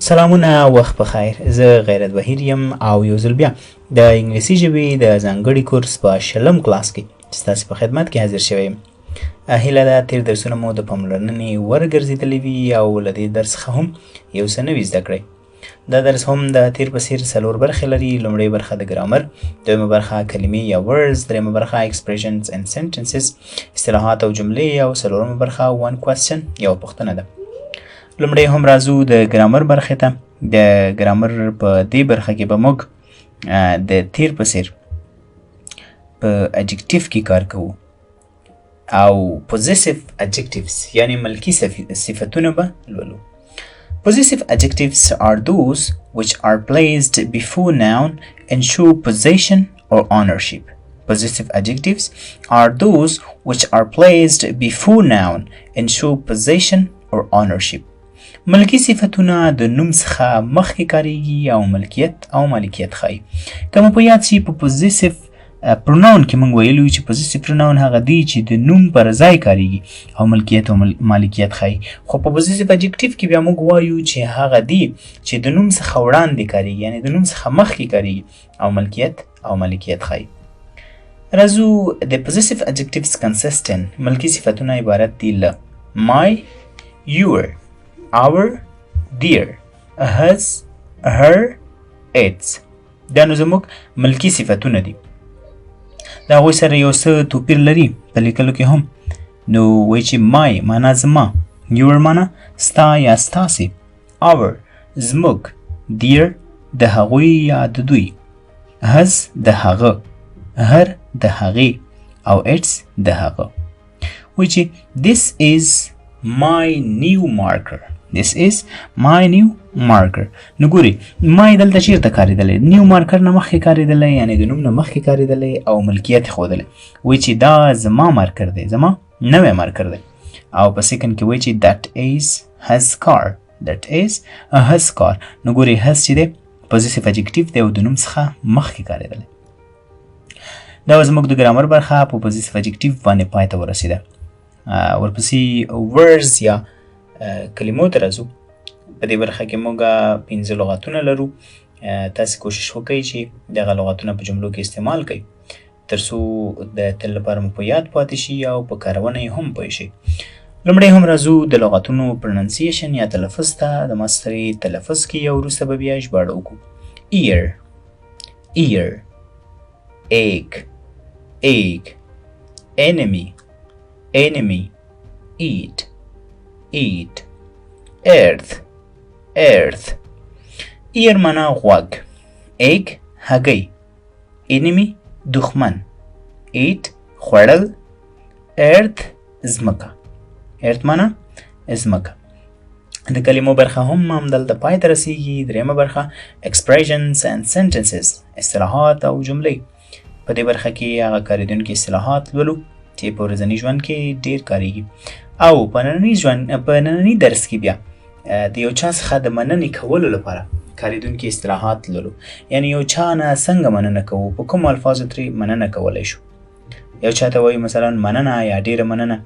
سلامونه وخت بخیر. زه غیرت وحید یم او یو ځل بیا د انګلیسي ژبې د ځانګړي کورس په شلم کلاس کې ستاسو په خدمت کې حاضر شوی یم. هیله ده تیر درسونه مو د پاملرنې وړ ګرځېدلي وي او له دې درس څخه هم یو څه نوي زده کړئ. دا درس هم د تیر په څېر څلور برخې لري. لومړۍ برخه د ګرامر، دویمه برخه کلمې یا words، دریمه برخه expressions and sentences اصطلاحات او جملې، او څلورمه برخه one question یوه پوښتنه ده. لومړی هم راځو د ګرامر برخې ته. د ګرامر په دې برخه کې به موږ د تیر په څېر په adjective کې کار کوو او possessive adjectives یعنی ملکي صفتونه به لولو. Possessive adjectives are those which are placed before noun and show possession or ownership. Possessive adjectives are those which are placed before noun and show possession or ownership. ملکی صفتونه د نوم څخه مخکې کاریږي او ملکیت او مالکیت ښایي. که مو په یاد شي په possessive pronoun کې موږ ویلو چې possessive pronoun هغه دی چې د نوم پر ځای کاریږي او ملکیت او مالکیت ښایي. خو په possessive adjective کې بیا موږ وایو چې هغه دی چې د نوم څخه وړاندې کاریږي، یعنی د نوم څخه مخکې کاریږي او ملکیت او مالکیت ښایي. راځو د possessive adjectives consistent ملکي صفتونه عبارت دي له my، your، our، their، his، her، its. دا نو زموږ ملکي صفتونه دي. دا هغوی سره یو څه توپیر لري په لیکلو کې هم. نو وایي چې my معنا زما، your معنا ستا یا ستاسې، our زموږ، their د هغوی یا د دوی، his د هغه، her د هغې او its د هغه. وایي چې this is my new marker. This is my new marker. نو ګوري my دلته چیرته کارېدلی؟ نیو مارکر نه مخکې کارېدلی، یعنې د نوم نه مخکې کارېدلی او ملکیت یې ښودلی. وایي چې دا زما مارکر دی، زما نوی مارکر دی. او په سیکنډ کې وایي چې that is his car. That is his car. نو ګوري his چې دی possessive adjective دی او د نوم څخه مخکې کارېدلی. دا زموږ د ګرامر برخه په possessive adjective باندې پای ته ورسېده. ورپسې words یا کلمو ته راځو. په دې برخه کې موږ 15 لغتونه لرو. تاسې کوشش وکړئ چې دغه لغتونه په جملو کې استعمال کړئ تر څو د تل لپاره مو په یاد پاتې شي او په کارونه یې هم پوه شئ. لومړی هم راځو د لغتونو پروننسیشن یا تلفظ ته. د ماستري تلفظ کې یا وروسته به بیا ژباړه وکړو. ear، ear، egg، egg، enemy، enemy، eat، eat، earth، earth. ear معنا غوږ، egg هګۍ، enemy دښمن، eat خوړل، earth ځمکه. earth معنا ځمکه. د کلمو برخه هم همدلته پای ته رسیږي. دریمه برخه expressions and sentences اصطلاحات او جملې. په دې برخه کې هغه کارېدونکي اصطلاحات لولو چې په ورځني ژوند کې ډېر کارېږي. او په ننني درس کې بیا د یو چا څخه د مننې کولو لپاره کارېدونکي اصطلاحات لولو. یعنی یو چا نه څنګه مننه کوو، په کوم الفاظو ترې مننه کولی شو. یو چا ته وایو مثلا مننه یا ډېره مننه،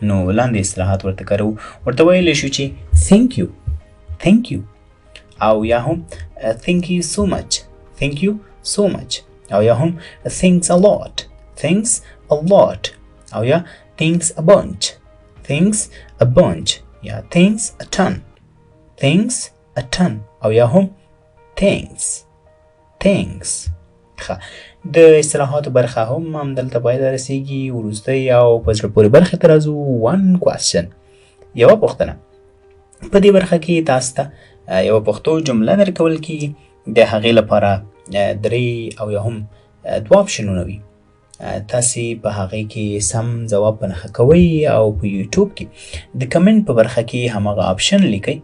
نو لاندې اصطلاحات ورته کاروو. ورته ویلی شو چې thank you، thank you، او یا هم thank you so much، thank you so much، او یا هم thanks a lot، thanks a lot، او یا thanks a bunch، thanks a bunch، یا thanks a ton، thanks a ton، او یا هم thanks، thanks. د اصطلاحاتو برخه هم همدلته پای ته رسیږي. وروستۍ او په زړه پورې برخې ته راځو. one question یوه پوښتنه. په دې برخه کې تاسو ته یوه پښتو جمله درکول کېږي. د هغې لپاره درې او یا هم دوه اپشنونه وي. تاسې په هغې کې سم ځواب په نښه کوئ او په یوټیوب کې د کمنټ په برخه کې هماغه اپشن لیکئ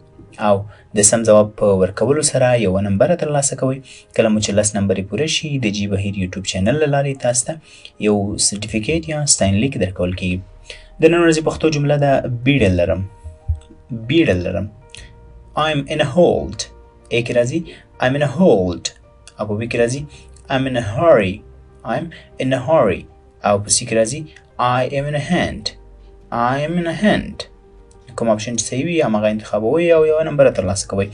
او د سم ځواب په ورکولو سره یوه نمبره ترلاسه کوئ. کله مو چې 10 نمبرې پوره شي د جي بهیر یوټیوب چینل له لارې تاسو ته یو سرټیفیکیټ یا ستاینلیک درکول کېږي. د نن ورځې پښتو جمله ده بیړه لرم، بیړه لرم. I'm in a hold. A کې راځي I'm in a hold، او په B کې راځي I'm in a hurry، I'm in a hurry، او په C کې راځي I am in a hand، I am in a hand. کوم اپشن چې صحیح وي هماغه انتخابوئ او یوه نمبره ترلاسه کوئ.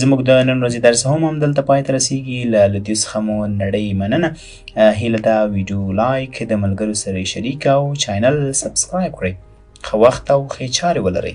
زموږ د نن ورځې درس هم همدلته پای ته رسیږي. له لیدو څخه مو نړۍ مننه. هیله ده ویډیو لایک، د ملګرو سره یې شریک او چینل سبسکرایب کړئ. ښه وخت او ښې چارې ولرئ.